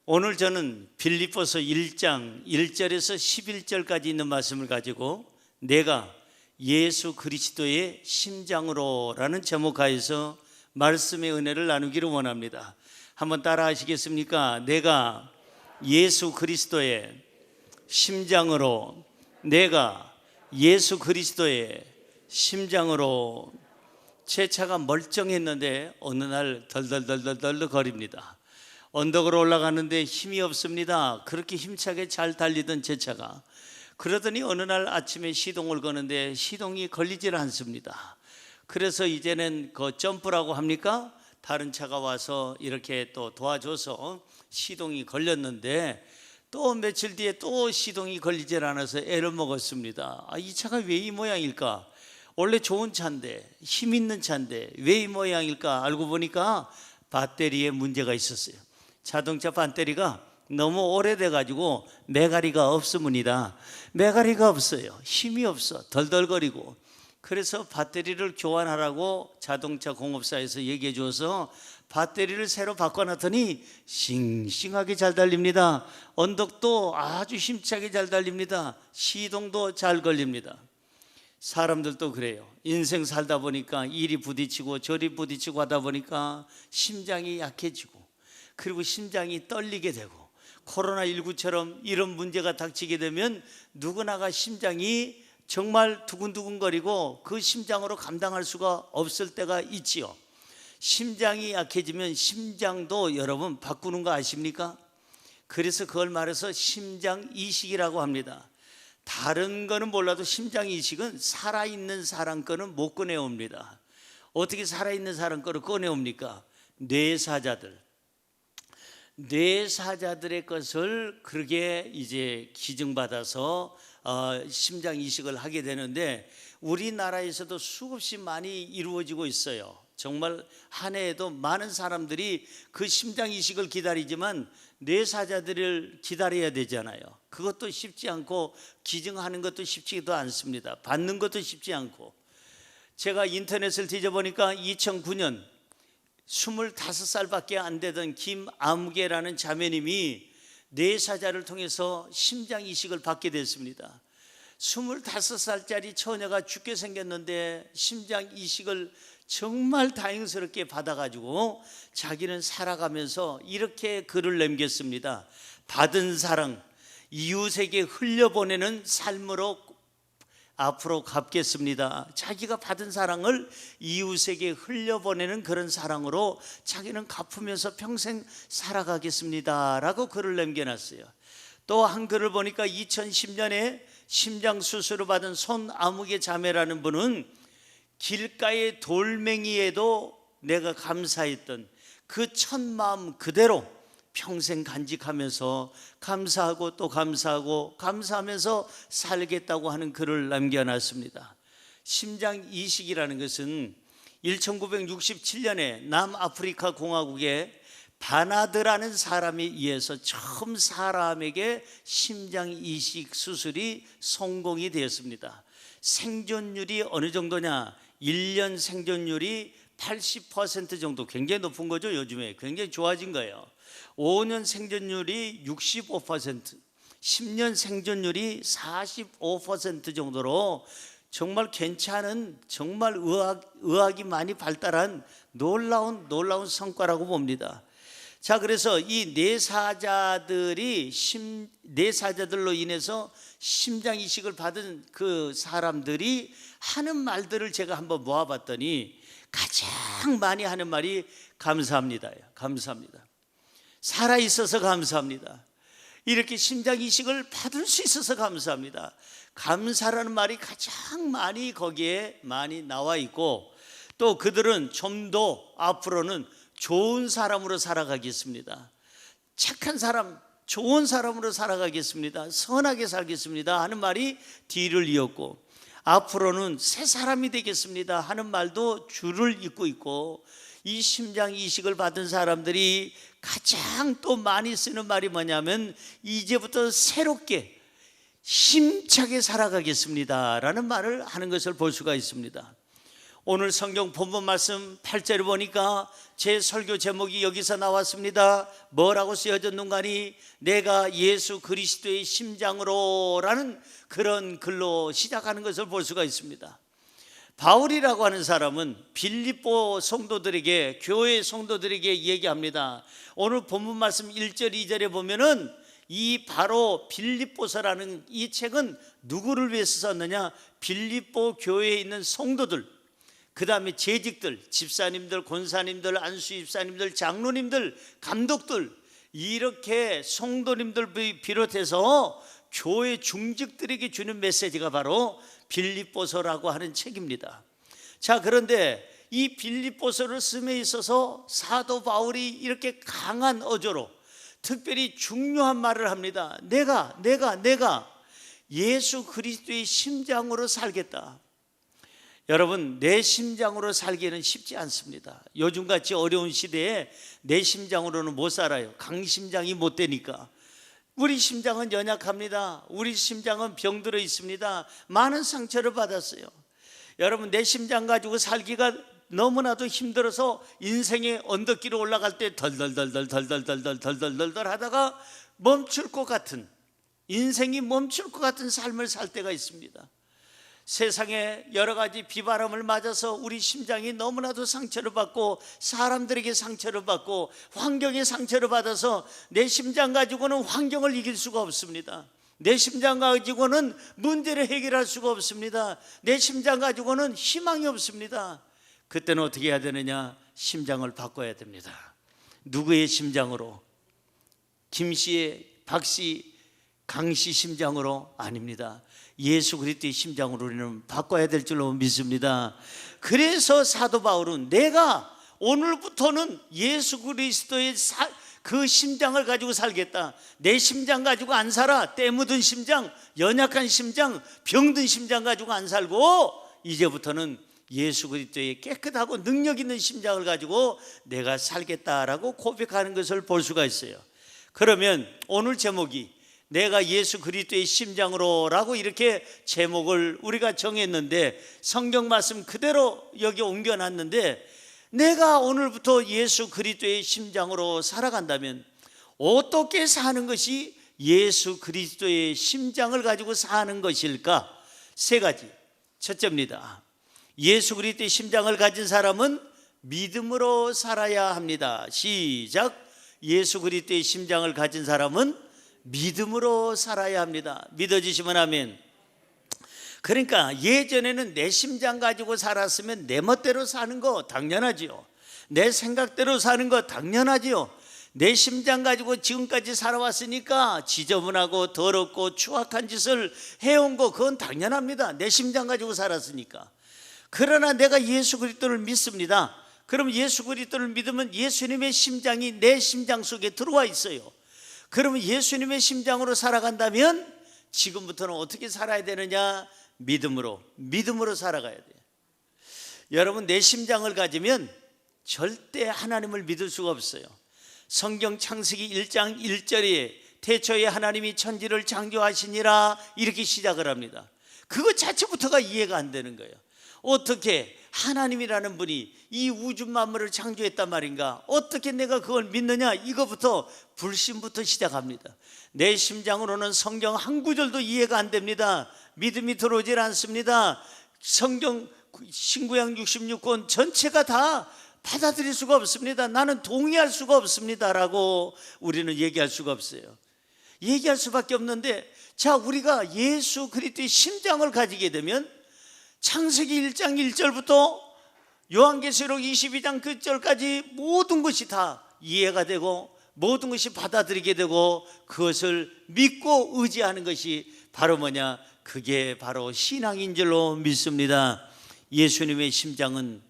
오늘 저는 빌립보서 1장 1절에서 11절까지 있는 말씀을 가지고 내가 예수 그리스도의 심장으로라는 제목하에서 말씀의 은혜를 나누기를 원합니다. 한번 따라 하시겠습니까? 내가 예수 그리스도의 심장으로, 내가 예수 그리스도의 심장으로. 제 차가 멀쩡했는데 어느 날 덜덜덜덜 거립니다. 언덕으로 올라가는데 힘이 없습니다. 그렇게 힘차게 잘 달리던 제 차가 그러더니 어느 날 아침에 시동을 거는데 시동이 걸리질 않습니다. 그래서 이제는 그 점프라고 합니까? 다른 차가 와서 이렇게 또 도와줘서 시동이 걸렸는데 또 며칠 뒤에 또 시동이 걸리질 않아서 애를 먹었습니다. 이 차가 왜 이 모양일까? 원래 좋은 차인데, 힘 있는 차인데 왜 이 모양일까? 알고 보니까 배터리에 문제가 있었어요. 자동차 배터리가 너무 오래돼 가지고 메가리가 없습니다. 메가리가 없어요. 힘이 없어. 덜덜거리고. 그래서 배터리를 교환하라고 자동차 공업사에서 얘기해 줘서 배터리를 새로 바꿔놨더니 싱싱하게 잘 달립니다. 언덕도 아주 힘차게 잘 달립니다. 시동도 잘 걸립니다. 사람들도 그래요. 인생 살다 보니까 이리 부딪히고 저리 부딪히고 하다 보니까 심장이 약해지고, 그리고 심장이 떨리게 되고, 코로나19처럼 이런 문제가 닥치게 되면 누구나가 심장이 정말 두근두근거리고 그 심장으로 감당할 수가 없을 때가 있지요. 심장이 약해지면 심장도 여러분 바꾸는 거 아십니까? 그래서 그걸 말해서 심장 이식이라고 합니다. 다른 거는 몰라도 심장 이식은 살아있는 사람 거는 못 꺼내옵니다. 어떻게 살아있는 사람 거를 꺼내옵니까? 뇌사자들의 것을 그렇게 이제 기증받아서 심장 이식을 하게 되는데 우리나라에서도 수없이 많이 이루어지고 있어요. 정말 한 해에도 많은 사람들이 그 심장 이식을 기다리지만 뇌사자들을 기다려야 되잖아요. 그것도 쉽지 않고 기증하는 것도 쉽지도 않습니다. 받는 것도 쉽지 않고. 제가 인터넷을 뒤져보니까 2009년 25살밖에 안 되던 김아무개라는 자매님이 뇌사자를 통해서 심장 이식을 받게 됐습니다. 25살짜리 처녀가 죽게 생겼는데 심장 이식을 정말 다행스럽게 받아가지고 자기는 살아가면서 이렇게 글을 남겼습니다. 받은 사랑, 이웃에게 흘려보내는 삶으로 앞으로 갚겠습니다. 자기가 받은 사랑을 이웃에게 흘려보내는 그런 사랑으로 자기는 갚으면서 평생 살아가겠습니다 라고 글을 남겨놨어요. 또 한 글을 보니까 2010년에 심장 수술을 받은 손아무개 자매라는 분은 길가의 돌멩이에도 내가 감사했던 그 첫 마음 그대로 평생 간직하면서 감사하고 또 감사하고 감사하면서 살겠다고 하는 글을 남겨놨습니다. 심장 이식이라는 것은 1967년에 남아프리카 공화국의 바나드라는 사람에 의해서 처음 사람에게 심장 이식 수술이 성공이 되었습니다. 생존율이 어느 정도냐? 1년 생존율이 80% 정도, 굉장히 높은 거죠. 요즘에 굉장히 좋아진 거예요. 5년 생존율이 65%, 10년 생존율이 45% 정도로 정말 괜찮은, 정말 의학이 많이 발달한 놀라운 성과라고 봅니다. 자, 그래서 이 뇌사자들로 인해서 심장 이식을 받은 그 사람들이 하는 말들을 제가 한번 모아봤더니 가장 많이 하는 말이 감사합니다예요. 감사합니다. 살아있어서 감사합니다. 이렇게 심장 이식을 받을 수 있어서 감사합니다. 감사라는 말이 가장 많이 거기에 많이 나와 있고, 또 그들은 좀 더 앞으로는 좋은 사람으로 살아가겠습니다. 착한 사람, 좋은 사람으로 살아가겠습니다. 선하게 살겠습니다 하는 말이 뒤를 이었고, 앞으로는 새 사람이 되겠습니다 하는 말도 줄을 잇고 있고, 이 심장 이식을 받은 사람들이 가장 또 많이 쓰는 말이 뭐냐면 이제부터 새롭게 힘차게 살아가겠습니다 라는 말을 하는 것을 볼 수가 있습니다. 오늘 성경 본문 말씀 8절을 보니까 제 설교 제목이 여기서 나왔습니다. 뭐라고 쓰여졌는가니 내가 예수 그리스도의 심장으로 라는 그런 글로 시작하는 것을 볼 수가 있습니다. 바울이라고 하는 사람은 빌립보 성도들에게, 교회 성도들에게 얘기합니다. 오늘 본문 말씀 1절 2절에 보면은 이 바로 빌립보서라는 이 책은 누구를 위해서 썼느냐? 빌립보 교회에 있는 성도들, 그 다음에 재직들, 집사님들, 권사님들, 안수집사님들, 장로님들, 감독들, 이렇게 성도님들 비롯해서 교회 중직들에게 주는 메시지가 바로 빌립보서라고 하는 책입니다. 자, 그런데 이 빌립보서를 씀에 있어서 사도 바울이 이렇게 강한 어조로 특별히 중요한 말을 합니다. 내가 예수 그리스도의 심장으로 살겠다. 여러분, 내 심장으로 살기는 쉽지 않습니다. 요즘같이 어려운 시대에 내 심장으로는 못 살아요. 강심장이 못 되니까. 우리 심장은 연약합니다. 우리 심장은 병들어 있습니다. 많은 상처를 받았어요. 여러분, 내 심장 가지고 살기가 너무나도 힘들어서 인생의 언덕길에 올라갈 때 덜덜덜덜 하다가 멈출 것 같은, 인생이 멈출 것 같은 삶을 살 때가 있습니다. 세상에 여러 가지 비바람을 맞아서 우리 심장이 너무나도 상처를 받고 사람들에게 상처를 받고 환경에 상처를 받아서 내 심장 가지고는 환경을 이길 수가 없습니다. 내 심장 가지고는 문제를 해결할 수가 없습니다. 내 심장 가지고는 희망이 없습니다. 그때는 어떻게 해야 되느냐? 심장을 바꿔야 됩니다. 누구의 심장으로? 김씨의, 박씨, 강씨 심장으로? 아닙니다. 예수 그리스도의 심장으로 우리는 바꿔야 될 줄로 믿습니다. 그래서 사도 바울은 내가 오늘부터는 예수 그리스도의 그 심장을 가지고 살겠다. 내 심장 가지고 안 살아. 때 묻은 심장, 연약한 심장, 병든 심장 가지고 안 살고 이제부터는 예수 그리스도의 깨끗하고 능력 있는 심장을 가지고 내가 살겠다라고 고백하는 것을 볼 수가 있어요. 그러면 오늘 제목이 내가 예수 그리스도의 심장으로 라고 이렇게 제목을 우리가 정했는데 성경 말씀 그대로 여기 옮겨놨는데 내가 오늘부터 예수 그리스도의 심장으로 살아간다면 어떻게 사는 것이 예수 그리스도의 심장을 가지고 사는 것일까? 세 가지. 첫째입니다. 예수 그리스도의 심장을 가진 사람은 믿음으로 살아야 합니다. 시작. 예수 그리스도의 심장을 가진 사람은 믿음으로 살아야 합니다. 믿어지시면 아멘. 그러니까 예전에는 내 심장 가지고 살았으면 내 멋대로 사는 거 당연하지요. 내 생각대로 사는 거 당연하지요. 내 심장 가지고 지금까지 살아왔으니까 지저분하고 더럽고 추악한 짓을 해온 거 그건 당연합니다. 내 심장 가지고 살았으니까. 그러나 내가 예수 그리스도를 믿습니다. 그럼 예수 그리스도를 믿으면 예수님의 심장이 내 심장 속에 들어와 있어요. 그러면 예수님의 심장으로 살아간다면 지금부터는 어떻게 살아야 되느냐? 믿음으로 살아가야 돼요. 여러분, 내 심장을 가지면 절대 하나님을 믿을 수가 없어요. 성경 창세기 1장 1절에 태초에 하나님이 천지를 창조하시니라 이렇게 시작을 합니다. 그거 자체부터가 이해가 안 되는 거예요. 어떻게 하나님이라는 분이 이 우주 만물을 창조했단 말인가? 어떻게 내가 그걸 믿느냐? 이거부터 불신부터 시작합니다. 내 심장으로는 성경 한 구절도 이해가 안 됩니다. 믿음이 들어오질 않습니다. 성경 신구약 66권 전체가 다 받아들일 수가 없습니다. 나는 동의할 수가 없습니다 라고 우리는 얘기할 수가 없어요. 얘기할 수밖에 없는데, 자, 우리가 예수 그리스도의 심장을 가지게 되면 창세기 1장 1절부터 요한계시록 22장 9절까지 모든 것이 다 이해가 되고 모든 것이 받아들이게 되고 그것을 믿고 의지하는 것이 바로 뭐냐? 그게 바로 신앙인 줄로 믿습니다. 예수님의 심장은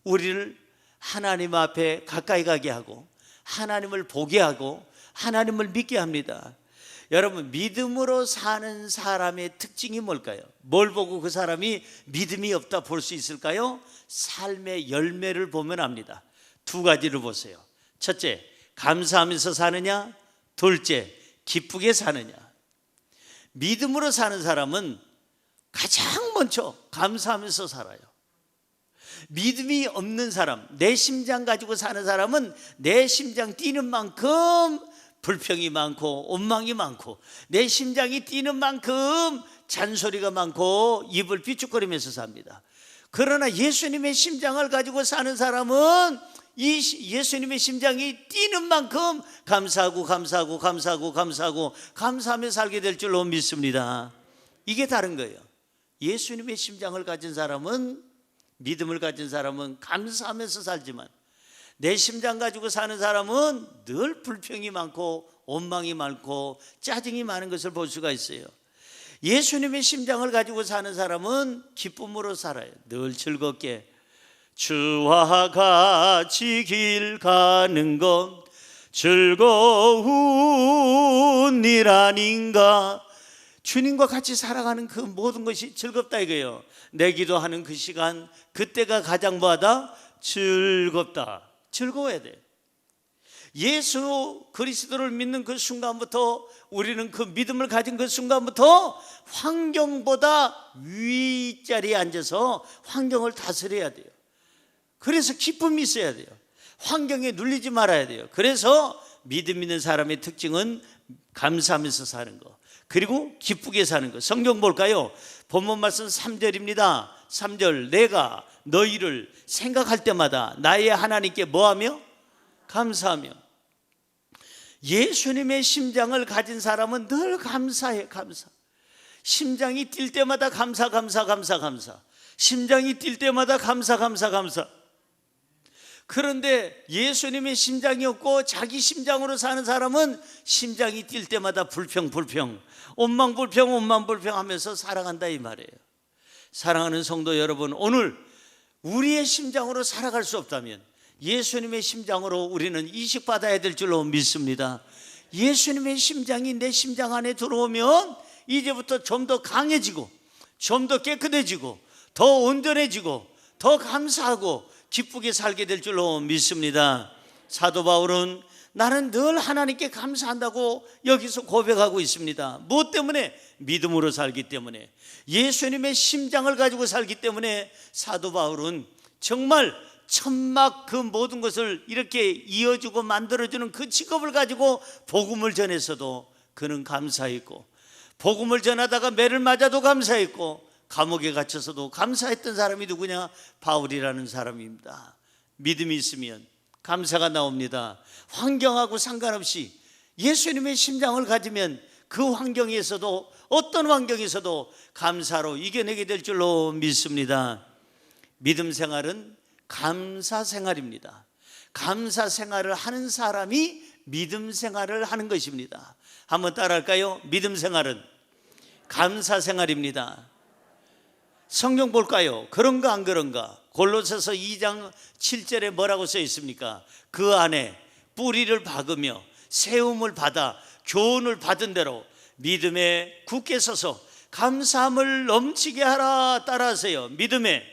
우리를 하나님 앞에 가까이 가게 하고 하나님을 보게 하고 하나님을 믿게 합니다. 여러분, 믿음으로 사는 사람의 특징이 뭘까요? 뭘 보고 그 사람이 믿음이 없다 볼 수 있을까요? 삶의 열매를 보면 압니다. 두 가지를 보세요. 첫째, 감사하면서 사느냐? 둘째, 기쁘게 사느냐? 믿음으로 사는 사람은 가장 먼저 감사하면서 살아요. 믿음이 없는 사람, 내 심장 가지고 사는 사람은 내 심장 뛰는 만큼 불평이 많고 원망이 많고, 내 심장이 뛰는 만큼 잔소리가 많고 입을 비축거리면서 삽니다. 그러나 예수님의 심장을 가지고 사는 사람은 이 예수님의 심장이 뛰는 만큼 감사하고 감사하고 감사하고 감사하고 감사하며 살게 될 줄로 믿습니다. 이게 다른 거예요. 예수님의 심장을 가진 사람은, 믿음을 가진 사람은 감사하면서 살지만, 내 심장 가지고 사는 사람은 늘 불평이 많고 원망이 많고 짜증이 많은 것을 볼 수가 있어요. 예수님의 심장을 가지고 사는 사람은 기쁨으로 살아요. 늘 즐겁게. 주와 같이 길 가는 건 즐거운 일 아닌가. 주님과 같이 살아가는 그 모든 것이 즐겁다 이거예요. 내 기도하는 그 시간, 그때가 가장 뭐하다? 즐겁다. 즐거워야 돼. 예수 그리스도를 믿는 그 순간부터, 우리는 그 믿음을 가진 그 순간부터 환경보다 윗자리에 앉아서 환경을 다스려야 돼요. 그래서 기쁨이 있어야 돼요. 환경에 눌리지 말아야 돼요. 그래서 믿음 있는 사람의 특징은 감사하면서 사는 거, 그리고 기쁘게 사는 거. 성경 볼까요? 본문 말씀 3절입니다. 3절, 내가 너희를 생각할 때마다 나의 하나님께 뭐하며? 감사하며. 예수님의 심장을 가진 사람은 늘 감사해. 감사. 심장이 뛸 때마다 감사. 심장이 뛸 때마다 감사. 그런데 예수님의 심장이 없고 자기 심장으로 사는 사람은 심장이 뛸 때마다 불평, 원망 하면서 살아간다 이 말이에요. 사랑하는 성도 여러분, 오늘 우리의 심장으로 살아갈 수 없다면 예수님의 심장으로 우리는 이식받아야 될 줄로 믿습니다. 예수님의 심장이 내 심장 안에 들어오면 이제부터 좀 더 강해지고, 좀 더 깨끗해지고, 더 온전해지고, 더 감사하고 기쁘게 살게 될 줄로 믿습니다. 사도 바울은 나는 늘 하나님께 감사한다고 여기서 고백하고 있습니다. 무엇 때문에? 믿음으로 살기 때문에, 예수님의 심장을 가지고 살기 때문에 사도 바울은 정말 천막 그 모든 것을 이렇게 이어주고 만들어주는 그 직업을 가지고 복음을 전해서도 그는 감사했고, 복음을 전하다가 매를 맞아도 감사했고, 감옥에 갇혀서도 감사했던 사람이 누구냐? 바울이라는 사람입니다. 믿음이 있으면 감사가 나옵니다. 환경하고 상관없이 예수님의 심장을 가지면 그 환경에서도, 어떤 환경에서도 감사로 이겨내게 될 줄로 믿습니다. 믿음 생활은 감사 생활입니다. 감사 생활을 하는 사람이 믿음 생활을 하는 것입니다. 한번 따라할까요? 믿음 생활은 감사 생활입니다. 성경 볼까요? 그런가 안 그런가? 골로새서 2장 7절에 뭐라고 써 있습니까? 그 안에 뿌리를 박으며 세움을 받아 교훈을 받은 대로 믿음에 굳게 서서 감사함을 넘치게 하라. 따라하세요. 믿음에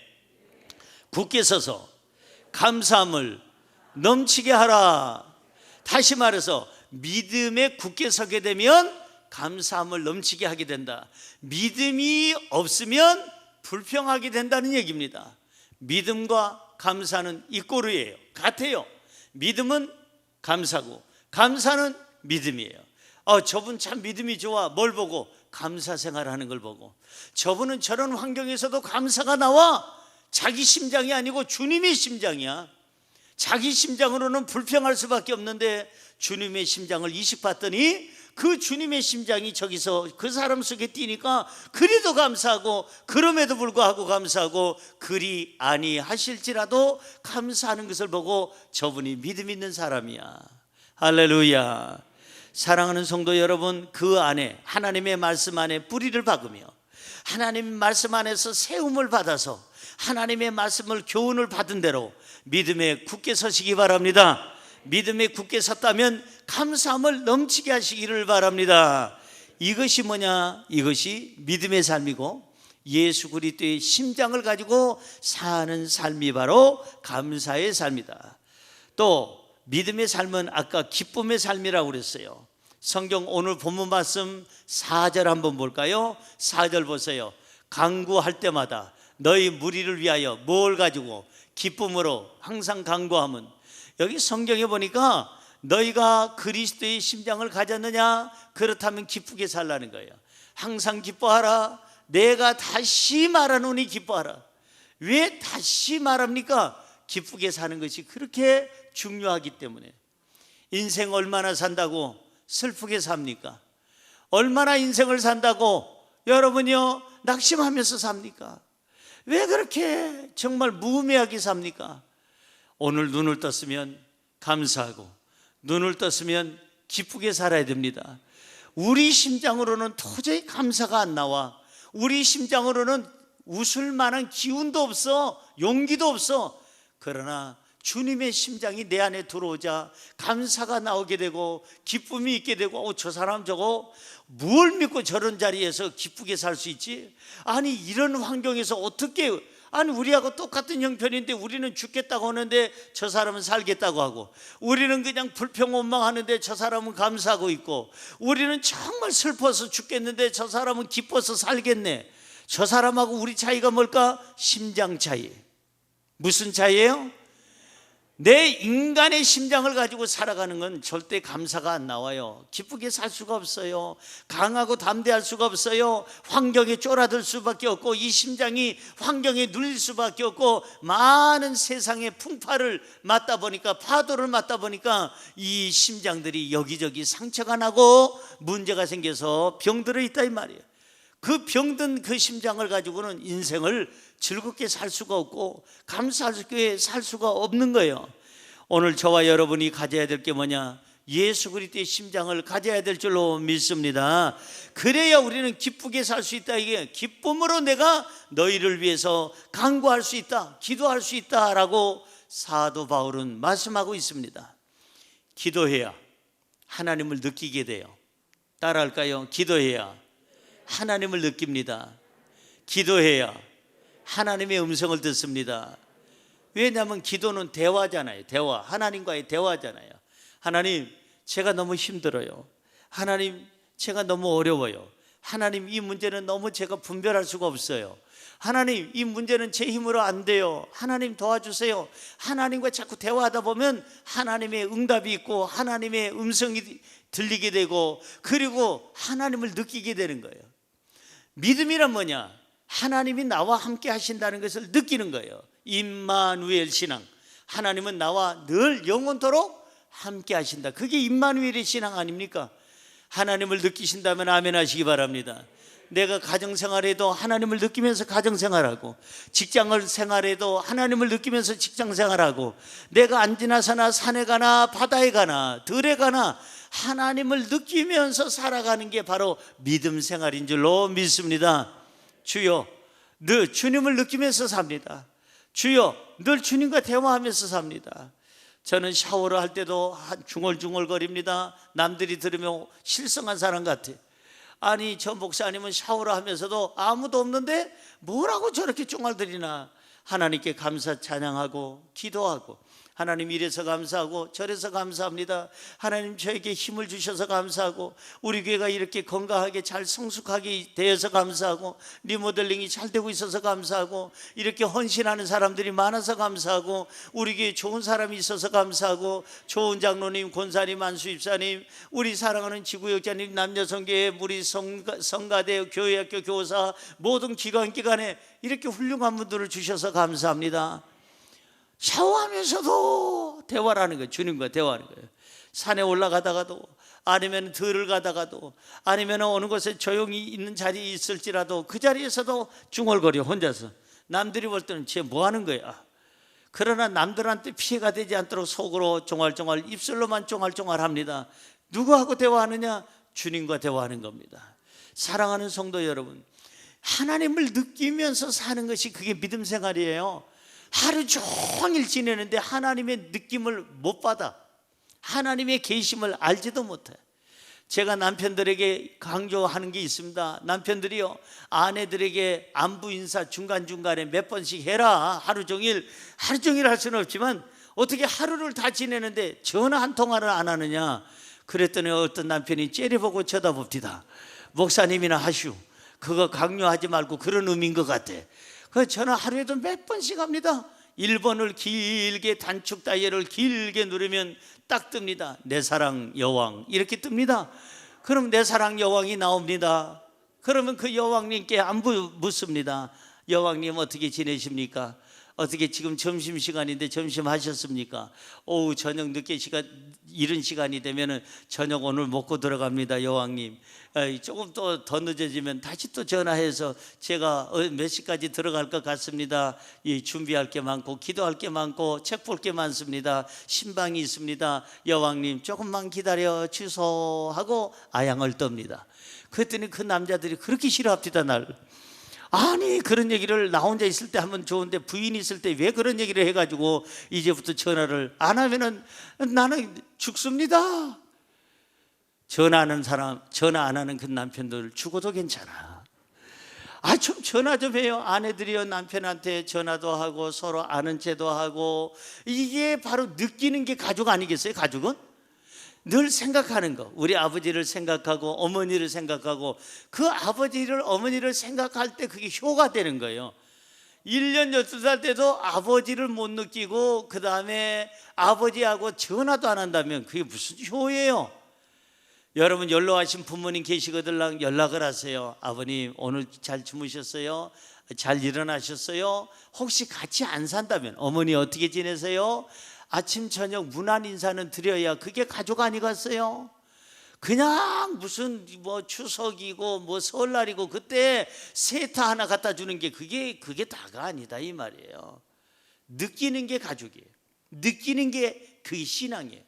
굳게 서서 감사함을 넘치게 하라. 다시 말해서 믿음에 굳게 서게 되면 감사함을 넘치게 하게 된다. 믿음이 없으면 불평하게 된다는 얘기입니다. 믿음과 감사는 이꼬르예요. 같아요. 믿음은 감사고 감사는 믿음이에요. 저분 참 믿음이 좋아. 뭘 보고? 감사 생활하는 걸 보고. 저분은 저런 환경에서도 감사가 나와. 자기 심장이 아니고 주님의 심장이야. 자기 심장으로는 불평할 수밖에 없는데 주님의 심장을 이식받더니 그 주님의 심장이 저기서 그 사람 속에 뛰니까 그리도 감사하고, 그럼에도 불구하고 감사하고, 그리 아니하실지라도 감사하는 것을 보고 저분이 믿음 있는 사람이야. 할렐루야. 사랑하는 성도 여러분, 그 안에 하나님의 말씀 안에 뿌리를 박으며 하나님 말씀 안에서 세움을 받아서 하나님의 말씀을 교훈을 받은 대로 믿음에 굳게 서시기 바랍니다. 믿음에 굳게 섰다면 감사함을 넘치게 하시기를 바랍니다. 이것이 뭐냐? 이것이 믿음의 삶이고 예수 그리스도의 심장을 가지고 사는 삶이 바로 감사의 삶이다. 또 믿음의 삶은 아까 기쁨의 삶이라고 그랬어요. 성경 오늘 본문 말씀 4절 한번 볼까요? 4절 보세요. 간구할 때마다 너희 무리를 위하여 뭘 가지고? 기쁨으로 항상 간구함은, 여기 성경에 보니까 너희가 그리스도의 심장을 가졌느냐? 그렇다면 기쁘게 살라는 거예요. 항상 기뻐하라. 내가 다시 말하노니 기뻐하라. 왜 다시 말합니까? 기쁘게 사는 것이 그렇게 중요하기 때문에. 인생 얼마나 산다고 슬프게 삽니까? 얼마나 인생을 산다고 여러분이요 낙심하면서 삽니까? 왜 그렇게 정말 무의미하게 삽니까? 오늘 눈을 떴으면 감사하고 눈을 떴으면 기쁘게 살아야 됩니다. 우리 심장으로는 도저히 감사가 안 나와. 우리 심장으로는 웃을 만한 기운도 없어, 용기도 없어. 그러나 주님의 심장이 내 안에 들어오자 감사가 나오게 되고 기쁨이 있게 되고, 저 사람 저거 뭘 믿고 저런 자리에서 기쁘게 살 수 있지? 아니 이런 환경에서 어떻게, 아니 우리하고 똑같은 형편인데 우리는 죽겠다고 하는데 저 사람은 살겠다고 하고, 우리는 그냥 불평원망하는데 저 사람은 감사하고 있고, 우리는 정말 슬퍼서 죽겠는데 저 사람은 기뻐서 살겠네. 저 사람하고 우리 차이가 뭘까? 심장 차이. 무슨 차이예요? 내 인간의 심장을 가지고 살아가는 건 절대 감사가 안 나와요. 기쁘게 살 수가 없어요. 강하고 담대할 수가 없어요. 환경에 쫄아들 수밖에 없고, 이 심장이 환경에 눌릴 수밖에 없고, 많은 세상의 풍파를 맞다 보니까, 파도를 맞다 보니까 이 심장들이 여기저기 상처가 나고 문제가 생겨서 병들어 있다 이 말이에요. 그 병든 그 심장을 가지고는 인생을 즐겁게 살 수가 없고 감사하게 살 수가 없는 거예요. 오늘 저와 여러분이 가져야 될 게 뭐냐? 예수 그리스도의 심장을 가져야 될 줄로 믿습니다. 그래야 우리는 기쁘게 살 수 있다. 이게 기쁨으로 내가 너희를 위해서 간구할 수 있다, 기도할 수 있다라고 사도 바울은 말씀하고 있습니다. 기도해야 하나님을 느끼게 돼요. 따라할까요? 기도해야 하나님을 느낍니다. 기도해야 하나님의 음성을 듣습니다. 왜냐하면 기도는 대화잖아요. 대화, 하나님과의 대화잖아요. 하나님, 제가 너무 힘들어요. 하나님, 제가 너무 어려워요. 하나님, 이 문제는 너무 제가 분별할 수가 없어요. 하나님, 이 문제는 제 힘으로 안 돼요. 하나님 도와주세요. 하나님과 자꾸 대화하다 보면 하나님의 응답이 있고 하나님의 음성이 들리게 되고, 그리고 하나님을 느끼게 되는 거예요. 믿음이란 뭐냐? 하나님이 나와 함께 하신다는 것을 느끼는 거예요. 임마누엘 신앙, 하나님은 나와 늘 영원토록 함께 하신다. 그게 임마누엘의 신앙 아닙니까? 하나님을 느끼신다면 아멘 하시기 바랍니다. 내가 가정생활에도 하나님을 느끼면서 가정생활하고, 직장을 생활해도 하나님을 느끼면서 직장생활하고, 내가 안지나 사나 산에 가나 바다에 가나 들에 가나 하나님을 느끼면서 살아가는 게 바로 믿음 생활인 줄로 믿습니다. 주여, 늘 주님을 느끼면서 삽니다. 주여, 늘 주님과 대화하면서 삽니다. 저는 샤워를 할 때도 중얼중얼거립니다. 남들이 들으면 실성한 사람 같아. 아니, 저 목사님은 샤워를 하면서도 아무도 없는데 뭐라고 저렇게 쫑알거리나. 하나님께 감사 찬양하고 기도하고, 하나님 이래서 감사하고 저래서 감사합니다. 하나님 저에게 힘을 주셔서 감사하고, 우리 교회가 이렇게 건강하게 잘 성숙하게 되어서 감사하고, 리모델링이 잘 되고 있어서 감사하고, 이렇게 헌신하는 사람들이 많아서 감사하고, 우리 교회에 좋은 사람이 있어서 감사하고, 좋은 장로님, 권사님, 안수입사님, 우리 사랑하는 지구역장님, 남녀성교회, 우리 성가대, 교회학교 교사, 모든 기관에 이렇게 훌륭한 분들을 주셔서 감사합니다. 샤워하면서도 대화를 하는 거예요. 주님과 대화하는 거예요. 산에 올라가다가도, 아니면 들을 가다가도, 아니면 어느 곳에 조용히 있는 자리에 있을지라도 그 자리에서도 중얼거려 혼자서. 남들이 볼 때는 쟤 뭐 하는 거야? 그러나 남들한테 피해가 되지 않도록 속으로 쫑알쫑알, 입술로만 쫑알쫑알 합니다. 누구하고 대화하느냐? 주님과 대화하는 겁니다. 사랑하는 성도 여러분, 하나님을 느끼면서 사는 것이 그게 믿음 생활이에요. 하루 종일 지내는데 하나님의 느낌을 못 받아, 하나님의 계심을 알지도 못해. 제가 남편들에게 강조하는 게 있습니다. 남편들이요, 아내들에게 안부 인사 중간중간에 몇 번씩 해라. 하루 종일 할 수는 없지만 어떻게 하루를 다 지내는데 전화 한 통화를 안 하느냐. 그랬더니 어떤 남편이 째려보고 쳐다봅니다. 목사님이나 하슈, 그거 강요하지 말고 그런 의미인 것 같아. 그 전화 하루에도 몇 번씩 합니다. 1번을 길게 단축 다이얼을 길게 누르면 딱 뜹니다. 내 사랑 여왕 이렇게 뜹니다. 그럼 내 사랑 여왕이 나옵니다. 그러면 그 여왕님께 안부 묻습니다. 여왕님 어떻게 지내십니까? 어떻게 지금 점심시간인데 점심 하셨습니까? 오후 저녁 늦게 이른 시간이 되면 저녁 오늘 먹고 들어갑니다. 여왕님 조금 더 늦어지면 다시 또 전화해서 제가 몇 시까지 들어갈 것 같습니다. 준비할 게 많고 기도할 게 많고 책 볼 게 많습니다. 신방이 있습니다. 여왕님 조금만 기다려 주소 하고 아양을 떱니다. 그랬더니 그 남자들이 그렇게 싫어합니다. 날. 아니 그런 얘기를 나 혼자 있을 때 하면 좋은데 부인이 있을 때 왜 그런 얘기를 해가지고 이제부터 전화를 안 하면은 나는 죽습니다. 전화 안 하는 그 남편들 죽어도 괜찮아. 좀 전화 좀 해요. 아내들이요 남편한테 전화도 하고 서로 아는 체도 하고. 이게 바로 느끼는 게 가족 아니겠어요? 가족은 늘 생각하는 거. 우리 아버지를 생각하고 어머니를 생각하고 그 아버지를 어머니를 생각할 때 그게 효가 되는 거예요. 1년 12살 때도 아버지를 못 느끼고 그 다음에 아버지하고 전화도 안 한다면 그게 무슨 효예요? 여러분 연로하신 부모님 계시거든 연락을 하세요. 아버님 오늘 잘 주무셨어요? 잘 일어나셨어요? 혹시 같이 안 산다면 어머니 어떻게 지내세요? 아침 저녁 문안 인사는 드려야 그게 가족 아니겠어요? 그냥 무슨 추석이고 설날이고 그때 세타 하나 갖다 주는 게 그게 다가 아니다 이 말이에요. 느끼는 게 가족이에요. 느끼는 게 그게 신앙이에요.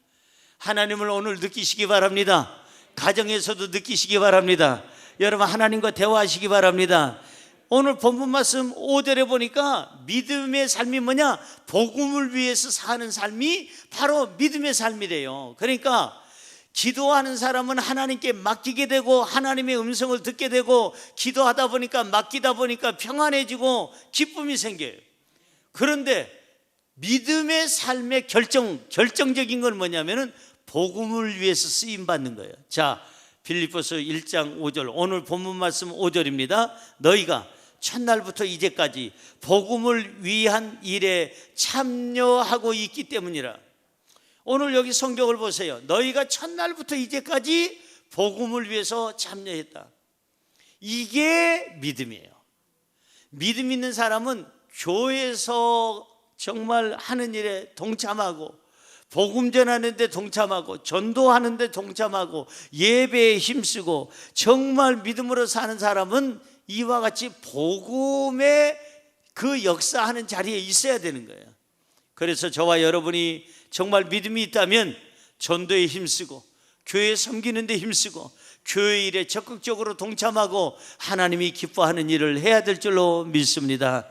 하나님을 오늘 느끼시기 바랍니다. 가정에서도 느끼시기 바랍니다. 여러분 하나님과 대화하시기 바랍니다. 오늘 본문 말씀 5절에 보니까 믿음의 삶이 뭐냐? 복음을 위해서 사는 삶이 바로 믿음의 삶이래요. 그러니까 기도하는 사람은 하나님께 맡기게 되고 하나님의 음성을 듣게 되고 기도하다 보니까 맡기다 보니까 평안해지고 기쁨이 생겨요. 그런데 믿음의 삶의 결정적인 건 뭐냐면은 복음을 위해서 쓰임 받는 거예요. 자, 빌립보서 1장 5절 오늘 본문 말씀 5절입니다. 너희가 첫날부터 이제까지 복음을 위한 일에 참여하고 있기 때문이라. 오늘 여기 성경을 보세요. 너희가 첫날부터 이제까지 복음을 위해서 참여했다. 이게 믿음이에요. 믿음 있는 사람은 교회에서 정말 하는 일에 동참하고 복음 전하는 데 동참하고 전도하는 데 동참하고 예배에 힘쓰고 정말 믿음으로 사는 사람은 이와 같이 복음의 그 역사하는 자리에 있어야 되는 거예요. 그래서 저와 여러분이 정말 믿음이 있다면 전도에 힘쓰고 교회 섬기는 데 힘쓰고 교회 일에 적극적으로 동참하고 하나님이 기뻐하는 일을 해야 될 줄로 믿습니다.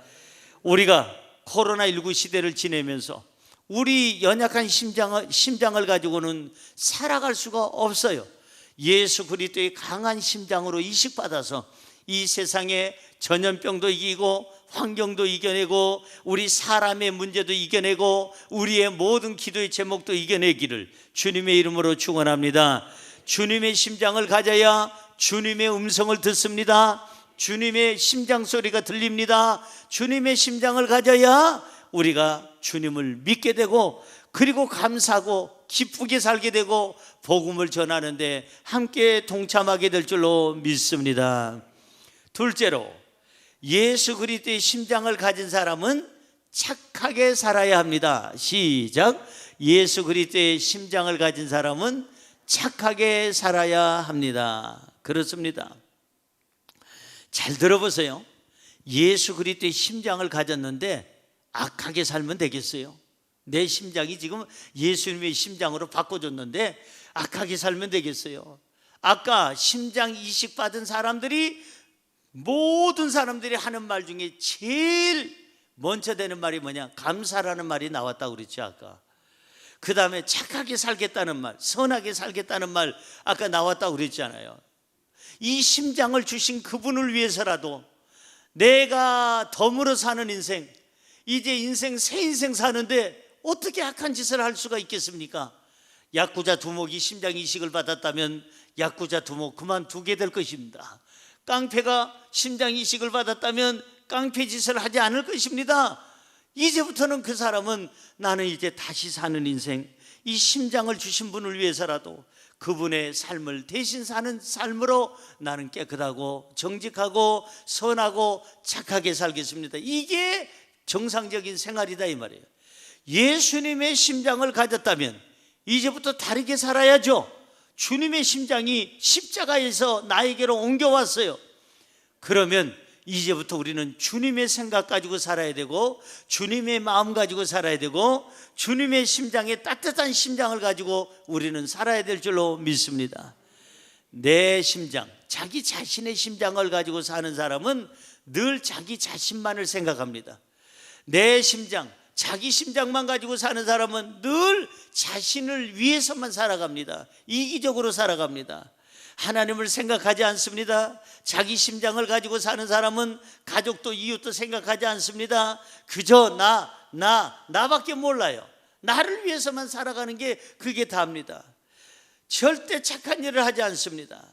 우리가 코로나19 시대를 지내면서 우리 연약한 심장을 가지고는 살아갈 수가 없어요. 예수 그리스도의 강한 심장으로 이식받아서 이 세상에 전염병도 이기고 환경도 이겨내고 우리 사람의 문제도 이겨내고 우리의 모든 기도의 제목도 이겨내기를 주님의 이름으로 축원합니다. 주님의 심장을 가져야 주님의 음성을 듣습니다. 주님의 심장 소리가 들립니다. 주님의 심장을 가져야 우리가 주님을 믿게 되고 그리고 감사하고 기쁘게 살게 되고 복음을 전하는데 함께 동참하게 될 줄로 믿습니다. 둘째로 예수 그리스도의 심장을 가진 사람은 착하게 살아야 합니다. 시작. 예수 그리스도의 심장을 가진 사람은 착하게 살아야 합니다. 그렇습니다. 잘 들어보세요. 예수 그리스도의 심장을 가졌는데 악하게 살면 되겠어요? 내 심장이 지금 예수님의 심장으로 바꿔줬는데 악하게 살면 되겠어요? 아까 심장 이식 받은 사람들이 모든 사람들이 하는 말 중에 제일 먼저 되는 말이 뭐냐? 감사라는 말이 나왔다고 그랬죠 아까. 그 다음에 착하게 살겠다는 말, 선하게 살겠다는 말 아까 나왔다고 그랬잖아요. 이 심장을 주신 그분을 위해서라도 내가 덤으로 사는 인생, 이제 인생 새 인생 사는데 어떻게 악한 짓을 할 수가 있겠습니까? 야쿠자 두목이 심장 이식을 받았다면 야쿠자 두목 그만두게 될 것입니다. 깡패가 심장 이식을 받았다면 깡패 짓을 하지 않을 것입니다. 이제부터는 그 사람은 나는 이제 다시 사는 인생, 이 심장을 주신 분을 위해서라도 그분의 삶을 대신 사는 삶으로 나는 깨끗하고 정직하고 선하고 착하게 살겠습니다. 이게 정상적인 생활이다 이 말이에요. 예수님의 심장을 가졌다면 이제부터 다르게 살아야죠. 주님의 심장이 십자가에서 나에게로 옮겨왔어요. 그러면 이제부터 우리는 주님의 생각 가지고 살아야 되고, 주님의 마음 가지고 살아야 되고, 주님의 심장에 따뜻한 심장을 가지고 우리는 살아야 될 줄로 믿습니다. 내 심장, 자기 자신의 심장을 가지고 사는 사람은 늘 자기 자신만을 생각합니다. 내 심장, 자기 심장만 가지고 사는 사람은 늘 자신을 위해서만 살아갑니다. 이기적으로 살아갑니다. 하나님을 생각하지 않습니다. 자기 심장을 가지고 사는 사람은 가족도 이웃도 생각하지 않습니다. 그저 나밖에 몰라요. 나를 위해서만 살아가는 게 그게 다입니다. 절대 착한 일을 하지 않습니다.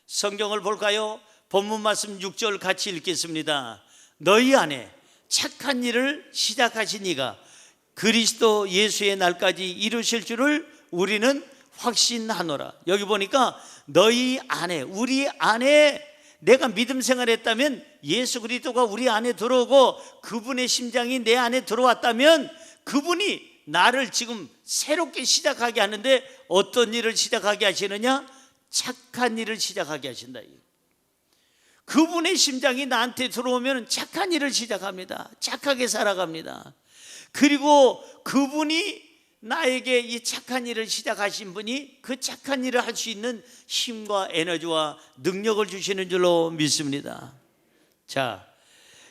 성경을 볼까요? 본문 말씀 6절 같이 읽겠습니다. 너희 안에 착한 일을 시작하신 이가 그리스도 예수의 날까지 이루실 줄을 우리는 확신하노라. 여기 보니까 너희 안에, 우리 안에 내가 믿음 생활했다면 예수 그리스도가 우리 안에 들어오고 그분의 심장이 내 안에 들어왔다면 그분이 나를 지금 새롭게 시작하게 하는데 어떤 일을 시작하게 하시느냐? 착한 일을 시작하게 하신다. 그분의 심장이 나한테 들어오면 착한 일을 시작합니다. 착하게 살아갑니다. 그리고 그분이 나에게 이 착한 일을 시작하신 분이 그 착한 일을 할 수 있는 힘과 에너지와 능력을 주시는 줄로 믿습니다. 자,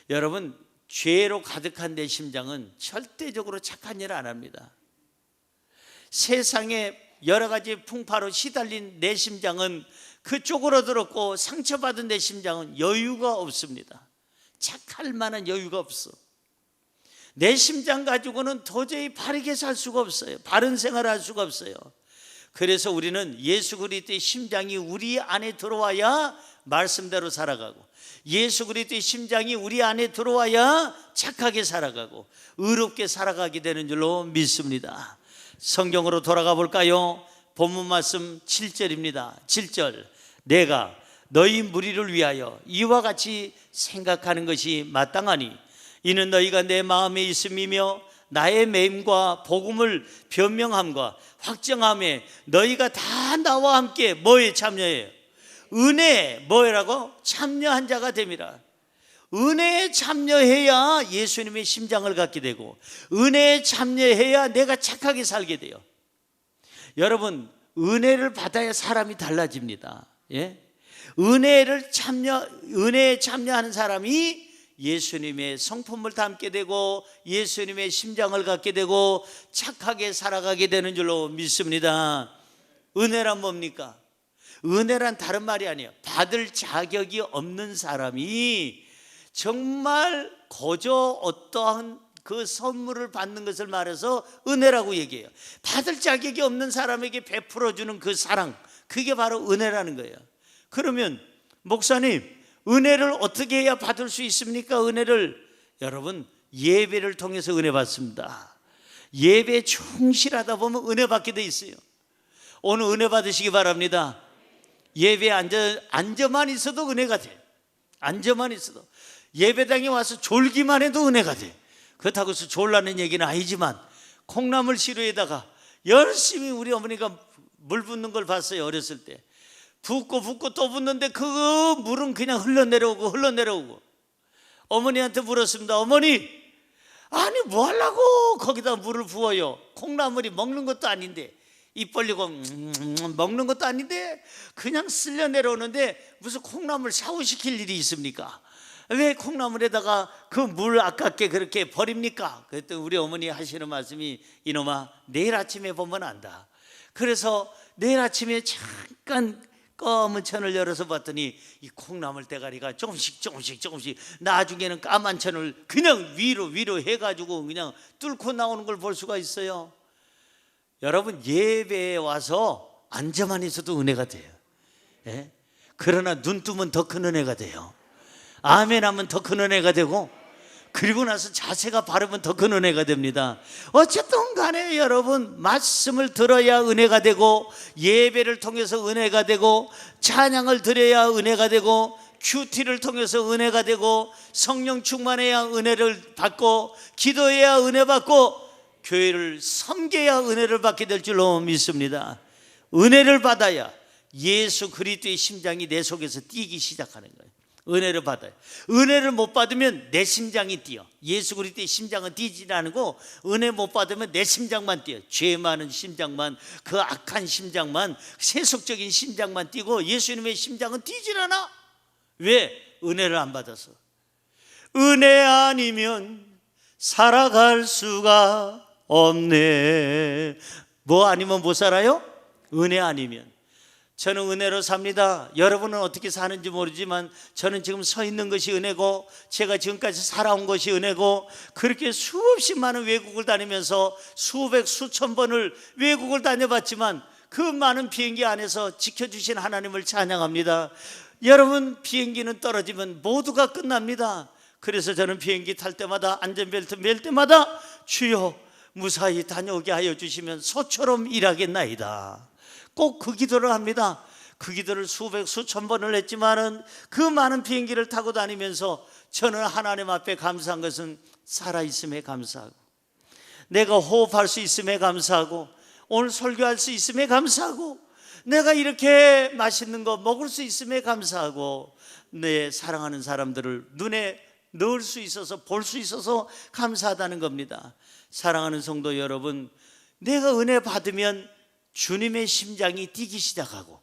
여러분, 죄로 가득한 내 심장은 절대적으로 착한 일을 안 합니다. 세상에 여러 가지 풍파로 시달린 내 심장은, 그 쪼그러들었고 상처받은 내 심장은 여유가 없습니다. 착할 만한 여유가 없어. 내 심장 가지고는 도저히 바르게 살 수가 없어요. 바른 생활을 할 수가 없어요. 그래서 우리는 예수 그리스도의 심장이 우리 안에 들어와야 말씀대로 살아가고, 예수 그리스도의 심장이 우리 안에 들어와야 착하게 살아가고 의롭게 살아가게 되는 줄로 믿습니다. 성경으로 돌아가 볼까요? 본문 말씀 7절입니다. 7절. 내가 너희 무리를 위하여 이와 같이 생각하는 것이 마땅하니 이는 너희가 내 마음에 있음이며 나의 매임과 복음을 변명함과 확정함에 너희가 다 나와 함께 뭐에 참여해요? 은혜에 뭐라고? 참여한 자가 됨이라. 은혜에 참여해야 예수님의 심장을 갖게 되고, 은혜에 참여해야 내가 착하게 살게 돼요. 여러분, 은혜를 받아야 사람이 달라집니다. 예? 은혜에 참여하는 사람이 예수님의 성품을 담게 되고 예수님의 심장을 갖게 되고 착하게 살아가게 되는 줄로 믿습니다. 은혜란 뭡니까? 은혜란 다른 말이 아니에요. 받을 자격이 없는 사람이 정말 거저 어떠한 그 선물을 받는 것을 말해서 은혜라고 얘기해요. 받을 자격이 없는 사람에게 베풀어주는 그 사랑, 그게 바로 은혜라는 거예요. 그러면 목사님, 은혜를 어떻게 해야 받을 수 있습니까? 은혜를, 여러분, 예배를 통해서 은혜 받습니다. 예배에 충실하다 보면 은혜 받게 돼 있어요. 오늘 은혜 받으시기 바랍니다. 예배에 앉아만 있어도 은혜가 돼. 앉아만 있어도. 예배당에 와서 졸기만 해도 은혜가 돼. 그렇다고 해서 졸라는 얘기는 아니지만 콩나물 시루에다가 열심히 우리 어머니가 물 붓는 걸 봤어요. 어렸을 때 붓고 또 붓는데 그 물은 그냥 흘러내려오고 어머니한테 물었습니다. 어머니, 아니 뭐 하려고 거기다 물을 부어요? 콩나물이 먹는 것도 아닌데, 입 벌리고 먹는 것도 아닌데 그냥 쓸려 내려오는데 무슨 콩나물 샤워시킬 일이 있습니까? 왜 콩나물에다가 그 물 아깝게 그렇게 버립니까? 그랬더니 우리 어머니 하시는 말씀이, 이놈아, 내일 아침에 보면 안다. 그래서 내일 아침에 잠깐 검은 천을 열어서 봤더니 이 콩나물 대가리가 조금씩 나중에는 까만 천을 그냥 위로 해가지고 그냥 뚫고 나오는 걸 볼 수가 있어요. 여러분, 예배에 와서 앉아만 있어도 은혜가 돼요. 예? 그러나 눈 뜨면 더 큰 은혜가 돼요. 아멘 하면 더 큰 은혜가 되고, 그리고 나서 자세가 바르면 더 큰 은혜가 됩니다. 어쨌든 간에 여러분, 말씀을 들어야 은혜가 되고, 예배를 통해서 은혜가 되고, 찬양을 드려야 은혜가 되고, 큐티를 통해서 은혜가 되고, 성령 충만해야 은혜를 받고, 기도해야 은혜 받고, 교회를 섬겨야 은혜를 받게 될 줄로 믿습니다. 은혜를 받아야 예수 그리스도의 심장이 내 속에서 뛰기 시작하는 거예요. 은혜를 받아요. 은혜를 못 받으면 내 심장이 뛰어. 예수 그리스도의 심장은 뛰지 않고, 은혜 못 받으면 내 심장만 뛰어. 죄 많은 심장만, 그 악한 심장만, 세속적인 심장만 뛰고, 예수님의 심장은 뛰질 않아. 왜? 은혜를 안 받아서. 은혜 아니면 살아갈 수가 없네. 뭐 아니면 못 살아요? 은혜 아니면. 저는 은혜로 삽니다. 여러분은 어떻게 사는지 모르지만 저는 지금 서 있는 것이 은혜고, 제가 지금까지 살아온 것이 은혜고, 그렇게 수없이 많은 외국을 다니면서 수백 수천 번을 외국을 다녀봤지만 그 많은 비행기 안에서 지켜주신 하나님을 찬양합니다. 여러분, 비행기는 떨어지면 모두가 끝납니다. 그래서 저는 비행기 탈 때마다 안전벨트 맬 때마다 주여 무사히 다녀오게 하여 주시면 소처럼 일하겠나이다. 꼭 그 기도를 합니다. 그 기도를 수백 수천 번을 했지만은 그 많은 비행기를 타고 다니면서 저는 하나님 앞에 감사한 것은 살아있음에 감사하고, 내가 호흡할 수 있음에 감사하고, 오늘 설교할 수 있음에 감사하고, 내가 이렇게 맛있는 거 먹을 수 있음에 감사하고, 내 사랑하는 사람들을 눈에 넣을 수 있어서, 볼 수 있어서 감사하다는 겁니다. 사랑하는 성도 여러분, 내가 은혜 받으면 주님의 심장이 뛰기 시작하고,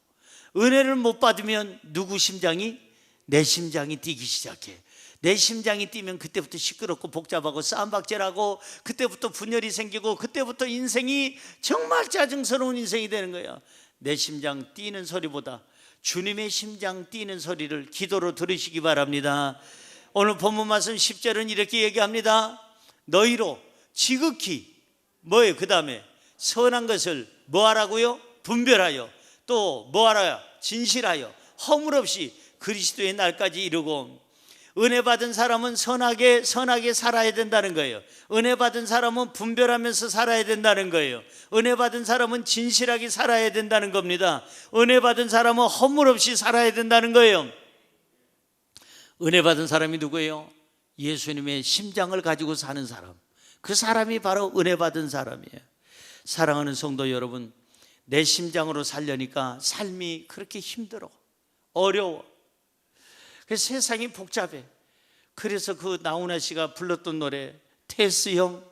은혜를 못 받으면 누구 심장이? 내 심장이 뛰기 시작해. 내 심장이 뛰면 그때부터 시끄럽고 복잡하고 싸움박질하고, 그때부터 분열이 생기고, 그때부터 인생이 정말 짜증스러운 인생이 되는 거예요. 내 심장 뛰는 소리보다 주님의 심장 뛰는 소리를 기도로 들으시기 바랍니다. 오늘 본문 말씀 10절은 이렇게 얘기합니다. 너희로 지극히 뭐예요? 그 다음에 선한 것을 뭐하라고요? 분별하여, 또 뭐하라요? 진실하여, 허물 없이 그리스도의 날까지 이루고. 은혜 받은 사람은 선하게 살아야 된다는 거예요. 은혜 받은 사람은 분별하면서 살아야 된다는 거예요. 은혜 받은 사람은 진실하게 살아야 된다는 겁니다. 은혜 받은 사람은 허물 없이 살아야 된다는 거예요. 은혜 받은 사람이 누구예요? 예수님의 심장을 가지고 사는 사람. 그 사람이 바로 은혜 받은 사람이에요. 사랑하는 성도 여러분, 내 심장으로 살려니까 삶이 그렇게 힘들어, 어려워. 그래서 세상이 복잡해. 그래서 그 나훈아 씨가 불렀던 노래, 테스 형,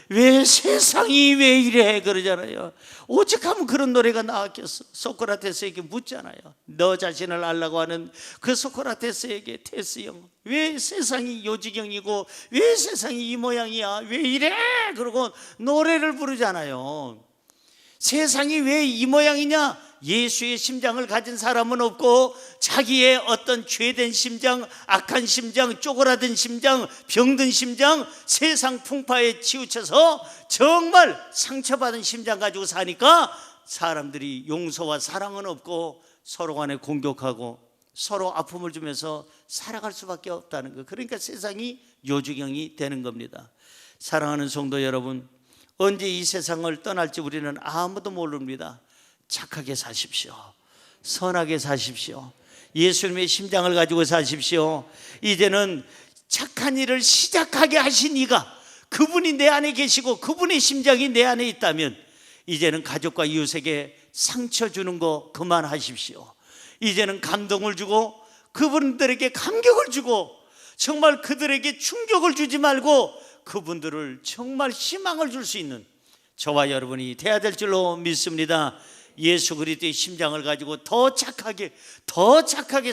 왜 세상이 왜 이래 그러잖아요. 오직 하면 그런 노래가 나왔겠어. 소크라테스에게 묻잖아요. 너 자신을 알라고 하는 그 소크라테스에게, 테스 형, 왜 세상이 요지경이고 왜 세상이 이 모양이야, 왜 이래? 그러고 노래를 부르잖아요. 세상이 왜 이 모양이냐? 예수의 심장을 가진 사람은 없고, 자기의 어떤 죄된 심장, 악한 심장, 쪼그라든 심장, 병든 심장, 세상 풍파에 치우쳐서 정말 상처받은 심장 가지고 사니까 사람들이 용서와 사랑은 없고 서로 간에 공격하고 서로 아픔을 주면서 살아갈 수밖에 없다는 거. 그러니까 세상이 요지경이 되는 겁니다. 사랑하는 성도 여러분, 언제 이 세상을 떠날지 우리는 아무도 모릅니다. 착하게 사십시오. 선하게 사십시오. 예수님의 심장을 가지고 사십시오. 이제는 착한 일을 시작하게 하신 이가, 그분이 내 안에 계시고 그분의 심장이 내 안에 있다면 이제는 가족과 이웃에게 상처 주는 거 그만하십시오. 이제는 감동을 주고 그분들에게 감격을 주고, 정말 그들에게 충격을 주지 말고 그분들을 정말 희망을 줄 수 있는 저와 여러분이 돼야 될 줄로 믿습니다. 예수 그리스도의 심장을 가지고 더 착하게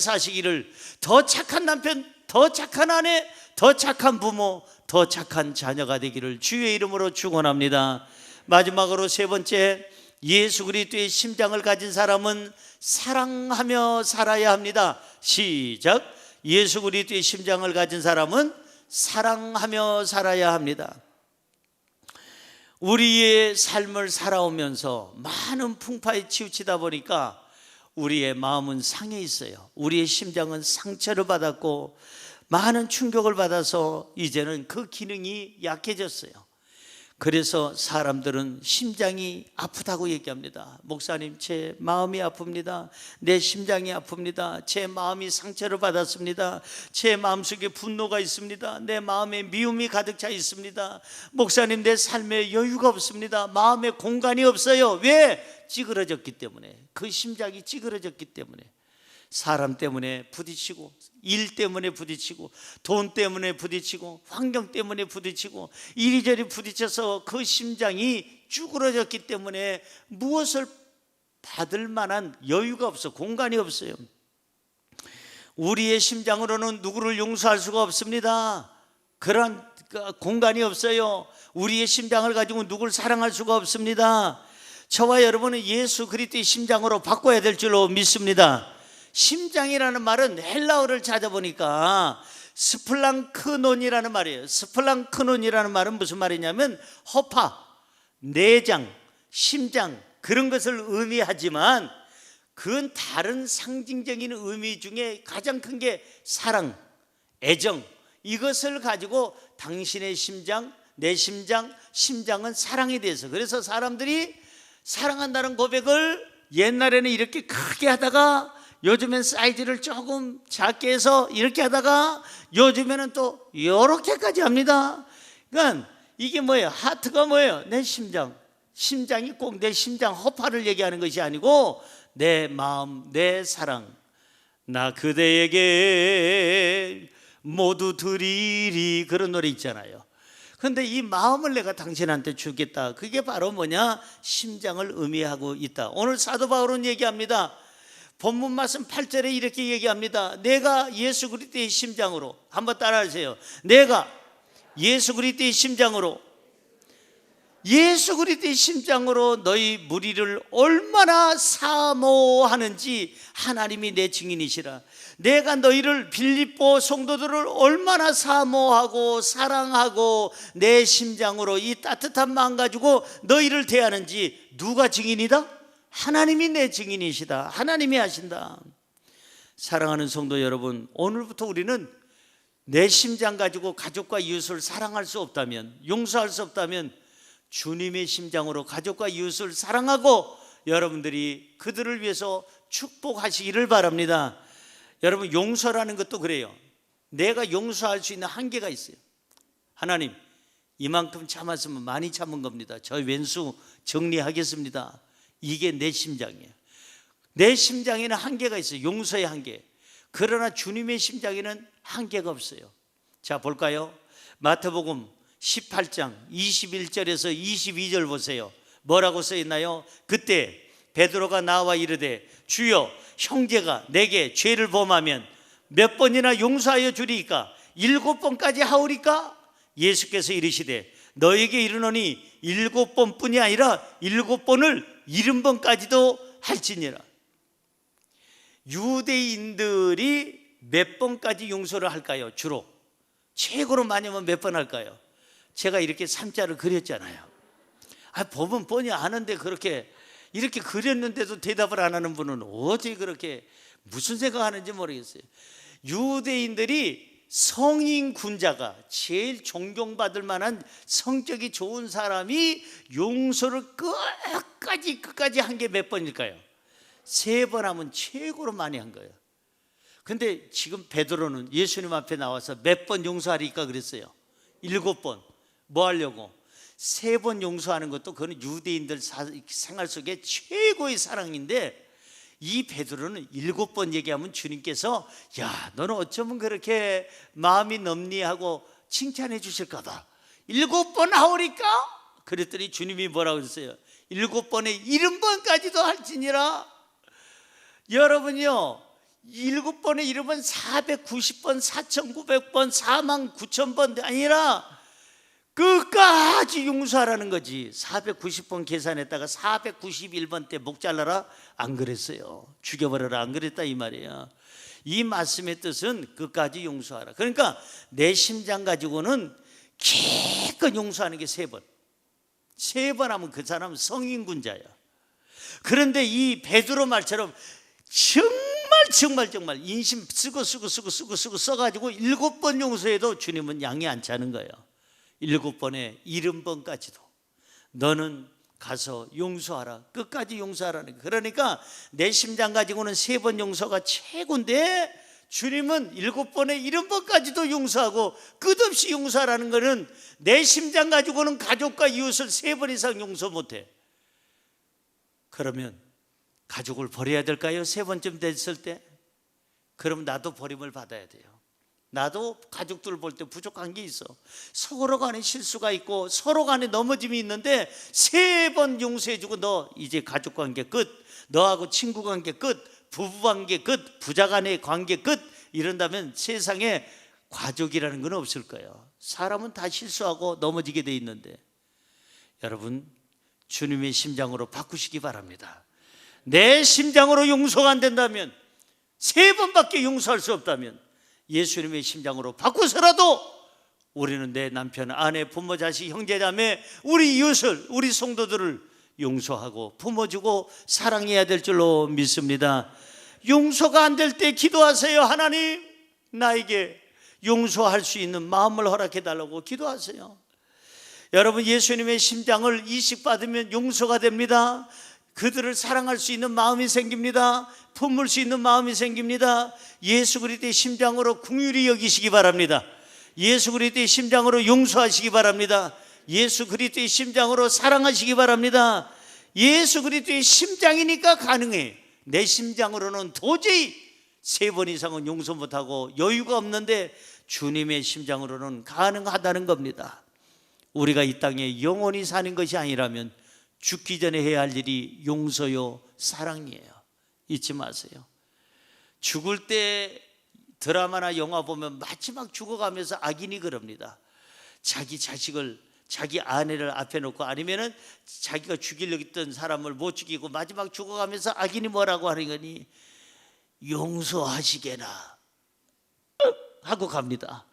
사시기를, 더 착한 남편, 더 착한 아내, 더 착한 부모, 더 착한 자녀가 되기를 주의 이름으로 축원합니다. 마지막으로 세 번째, 예수 그리스도의 심장을 가진 사람은 사랑하며 살아야 합니다. 시작. 예수 그리스도의 심장을 가진 사람은 사랑하며 살아야 합니다. 우리의 삶을 살아오면서 많은 풍파에 치우치다 보니까 우리의 마음은 상해 있어요. 우리의 심장은 상처를 받았고 많은 충격을 받아서 이제는 그 기능이 약해졌어요. 그래서 사람들은 심장이 아프다고 얘기합니다. 목사님, 제 마음이 아픕니다. 내 심장이 아픕니다. 제 마음이 상처를 받았습니다. 제 마음속에 분노가 있습니다. 내 마음에 미움이 가득 차 있습니다. 목사님, 내 삶에 여유가 없습니다. 마음에 공간이 없어요. 왜? 찌그러졌기 때문에. 그 심장이 찌그러졌기 때문에. 사람 때문에 부딪히고, 일 때문에 부딪히고, 돈 때문에 부딪히고, 환경 때문에 부딪히고, 이리저리 부딪혀서 그 심장이 쭈그러졌기 때문에 무엇을 받을 만한 여유가 없어, 공간이 없어요. 우리의 심장으로는 누구를 용서할 수가 없습니다. 그런 공간이 없어요. 우리의 심장을 가지고 누구를 사랑할 수가 없습니다. 저와 여러분은 예수 그리스도의 심장으로 바꿔야 될 줄로 믿습니다. 심장이라는 말은 헬라어를 찾아보니까 스플랑크논이라는 말이에요. 스플랑크논이라는 말은 무슨 말이냐면 허파, 내장, 심장 그런 것을 의미하지만 그건 다른 상징적인 의미 중에 가장 큰 게 사랑, 애정, 이것을 가지고 당신의 심장, 내 심장, 심장은 사랑에 대해서, 그래서 사람들이 사랑한다는 고백을 옛날에는 이렇게 크게 하다가 요즘엔 사이즈를 조금 작게 해서 이렇게 하다가 요즘에는 또 이렇게까지 합니다. 그러니까 이게 뭐예요? 하트가 뭐예요? 내 심장. 심장이 꼭 내 심장 허파를 얘기하는 것이 아니고 내 마음, 내 사랑. 나 그대에게 모두 드리리, 그런 노래 있잖아요. 그런데 이 마음을 내가 당신한테 주겠다, 그게 바로 뭐냐? 심장을 의미하고 있다. 오늘 사도 바울은 얘기합니다. 본문 말씀 8절에 이렇게 얘기합니다. 내가 예수 그리스도의 심장으로, 한번 따라하세요. 내가 예수 그리스도의 심장으로, 예수 그리스도의 심장으로 너희 무리를 얼마나 사모하는지 하나님이 내 증인이시라. 내가 너희를, 빌립보 성도들을 얼마나 사모하고 사랑하고 내 심장으로 이 따뜻한 마음 가지고 너희를 대하는지 누가 증인이다? 하나님이 내 증인이시다. 하나님이 하신다. 사랑하는 성도 여러분, 오늘부터 우리는 내 심장 가지고 가족과 이웃을 사랑할 수 없다면, 용서할 수 없다면 주님의 심장으로 가족과 이웃을 사랑하고 여러분들이 그들을 위해서 축복하시기를 바랍니다. 여러분, 용서라는 것도 그래요. 내가 용서할 수 있는 한계가 있어요. 하나님, 이만큼 참았으면 많이 참은 겁니다. 저 왼수 정리하겠습니다. 이게 내 심장이에요. 내 심장에는 한계가 있어요. 용서의 한계. 그러나 주님의 심장에는 한계가 없어요. 자, 볼까요? 마태복음 18장 21절에서 22절 보세요. 뭐라고 써 있나요? 그때 베드로가 나와 이르되 주여, 형제가 내게 죄를 범하면 몇 번이나 용서하여 주리이까? 7번까지 하오리까? 예수께서 이르시되 너에게 이르노니 7번뿐이 아니라 7번을 70번까지도 할지니라. 유대인들이 몇 번까지 용서를 할까요? 주로 최고로 많이 하면 몇 번 할까요? 제가 이렇게 3자를 그렸잖아요. 보면 뻔히 아는데 그렇게 이렇게 그렸는데도 대답을 안 하는 분은 어떻게 그렇게 무슨 생각하는지 모르겠어요. 유대인들이 성인 군자가, 제일 존경받을 만한 성격이 좋은 사람이 용서를 끝까지 한 게 몇 번일까요? 3번 하면 최고로 많이 한 거예요. 근데 지금 베드로는 예수님 앞에 나와서 몇 번 용서하리까 그랬어요? 7번. 뭐 하려고? 3번 용서하는 것도 그건 유대인들 생활 속에 최고의 사랑인데, 이 베드로는 7번 얘기하면 주님께서 야, 너는 어쩌면 그렇게 마음이 넓니 하고 칭찬해 주실까봐 7번 하오리까? 그랬더니 주님이 뭐라고 그랬어요? 7번에 70번까지도 할지니라. 여러분요, 7번에 70번 490번 4900번 49000번 아니라 끝까지 용서하라는 거지. 490번 계산했다가 491번 때 목 잘라라 안 그랬어요. 죽여버려라 안 그랬다 이 말이에요. 이 말씀의 뜻은 끝까지 용서하라. 그러니까 내 심장 가지고는 기껏 용서하는 게 3번. 3번 하면 그 사람은 성인군자야. 그런데 이 베드로 말처럼 정말 정말 인심 쓰고 써가지고 7번 용서해도 주님은 양이 안 차는 거예요. 7번에 70번까지도 너는 가서 용서하라, 끝까지 용서하라는 거예요. 그러니까 내 심장 가지고는 3번 용서가 최고인데 주님은 7번에 70번까지도 용서하고 끝없이 용서하라는 것은 내 심장 가지고는 가족과 이웃을 3번 이상 용서 못해. 그러면 가족을 버려야 될까요? 3번쯤 됐을 때? 그럼 나도 버림을 받아야 돼요. 나도 가족들 볼 때 부족한 게 있어. 서로 간에 실수가 있고 서로 간에 넘어짐이 있는데 3번 용서해주고 너 이제 가족관계 끝, 너하고 친구관계 끝, 부부관계 끝, 부자간의 관계 끝, 이런다면 세상에 가족이라는 건 없을 거예요. 사람은 다 실수하고 넘어지게 돼 있는데, 여러분 주님의 심장으로 바꾸시기 바랍니다. 내 심장으로 용서가 안 된다면, 3번밖에 용서할 수 없다면 예수님의 심장으로 바꾸서라도 우리는 내 남편, 아내, 부모, 자식, 형제자매, 우리 이웃을, 우리 성도들을 용서하고 품어주고 사랑해야 될 줄로 믿습니다. 용서가 안 될 때 기도하세요. 하나님, 나에게 용서할 수 있는 마음을 허락해 달라고 기도하세요. 여러분, 예수님의 심장을 이식받으면 용서가 됩니다. 그들을 사랑할 수 있는 마음이 생깁니다. 품을 수 있는 마음이 생깁니다. 예수 그리스도의 심장으로 긍휼히 여기시기 바랍니다. 예수 그리스도의 심장으로 용서하시기 바랍니다. 예수 그리스도의 심장으로 사랑하시기 바랍니다. 예수 그리스도의 심장이니까 가능해. 내 심장으로는 도저히 3번 이상은 용서 못하고 여유가 없는데 주님의 심장으로는 가능하다는 겁니다. 우리가 이 땅에 영원히 사는 것이 아니라면 죽기 전에 해야 할 일이 용서요, 사랑이에요. 잊지 마세요. 죽을 때 드라마나 영화 보면 마지막 죽어가면서 악인이 그럽니다. 자기 자식을, 자기 아내를 앞에 놓고, 아니면은 자기가 죽이려고 했던 사람을 못 죽이고 마지막 죽어가면서 악인이 뭐라고 하는 거니? 용서하시게나 하고 갑니다.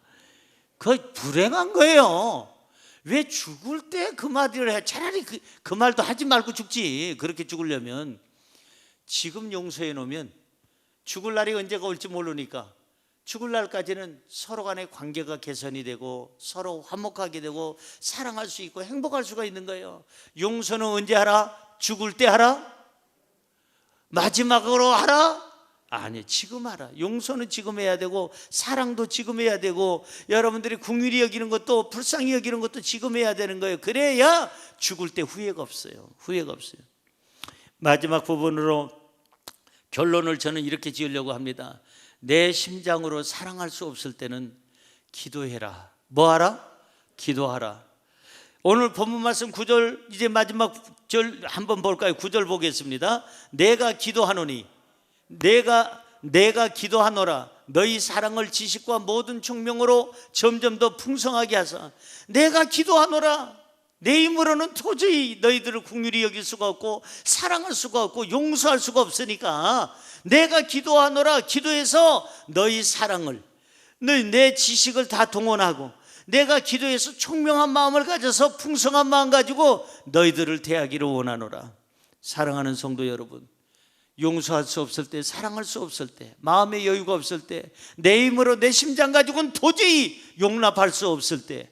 그거 불행한 거예요. 왜 죽을 때 그 말을 해? 차라리 그 말도 하지 말고 죽지. 그렇게 죽으려면. 지금 용서해 놓으면 죽을 날이 언제가 올지 모르니까 죽을 날까지는 서로 간의 관계가 개선이 되고 서로 화목하게 되고 사랑할 수 있고 행복할 수가 있는 거예요. 용서는 언제 하라? 죽을 때 하라? 마지막으로 하라? 아니, 지금 하라. 용서는 지금 해야 되고 사랑도 지금 해야 되고 여러분들이 긍휼히 여기는 것도 불쌍히 여기는 것도 지금 해야 되는 거예요. 그래야 죽을 때 후회가 없어요. 후회가 없어요. 마지막 부분으로 결론을 저는 이렇게 지으려고 합니다. 내 심장으로 사랑할 수 없을 때는 기도해라. 뭐 하라? 기도하라. 오늘 본문 말씀 9절, 이제 마지막 절 한번 볼까요? 9절 보겠습니다. 내가 기도하노니, 내가 기도하노라. 너희 사랑을 지식과 모든 총명으로 점점 더 풍성하게 하사. 내가 기도하노라. 내 힘으로는 도저히 너희들을 긍휼히 여길 수가 없고 사랑할 수가 없고 용서할 수가 없으니까 내가 기도하노라. 기도해서 너희 사랑을, 내 지식을 다 동원하고 내가 기도해서 총명한 마음을 가져서 풍성한 마음 가지고 너희들을 대하기를 원하노라. 사랑하는 성도 여러분, 용서할 수 없을 때, 사랑할 수 없을 때, 마음의 여유가 없을 때, 내 힘으로 내 심장 가지고는 도저히 용납할 수 없을 때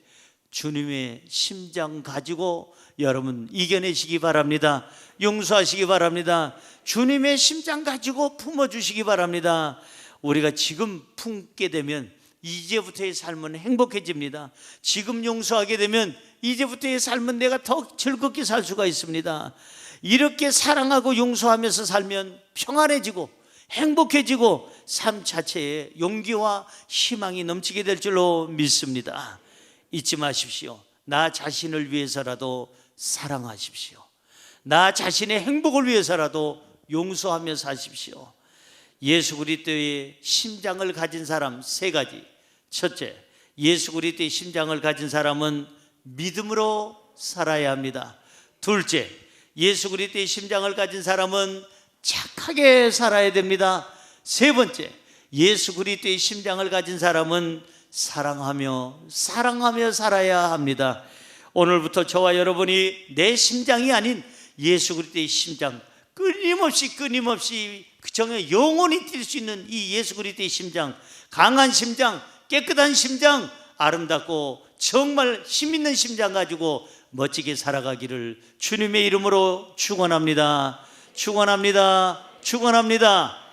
주님의 심장 가지고 여러분 이겨내시기 바랍니다. 용서하시기 바랍니다. 주님의 심장 가지고 품어주시기 바랍니다. 우리가 지금 품게 되면 이제부터의 삶은 행복해집니다. 지금 용서하게 되면 이제부터의 삶은 내가 더 즐겁게 살 수가 있습니다. 이렇게 사랑하고 용서하면서 살면 평안해지고 행복해지고 삶 자체에 용기와 희망이 넘치게 될 줄로 믿습니다. 잊지 마십시오. 나 자신을 위해서라도 사랑하십시오. 나 자신의 행복을 위해서라도 용서하며 사십시오. 예수 그리스도의 심장을 가진 사람 3가지. 첫째, 예수 그리스도의 심장을 가진 사람은 믿음으로 살아야 합니다. 둘째, 예수 그리스도의 심장을 가진 사람은 착하게 살아야 됩니다. 세 번째, 예수 그리스도의 심장을 가진 사람은 사랑하며 살아야 합니다. 오늘부터 저와 여러분이 내 심장이 아닌 예수 그리스도의 심장, 끊임없이 그 정에 영원히 뛸 수 있는 이 예수 그리스도의 심장, 강한 심장, 깨끗한 심장, 아름답고 정말 힘 있는 심장 가지고 멋지게 살아가기를 주님의 이름으로 축원합니다. 축원합니다. 축원합니다.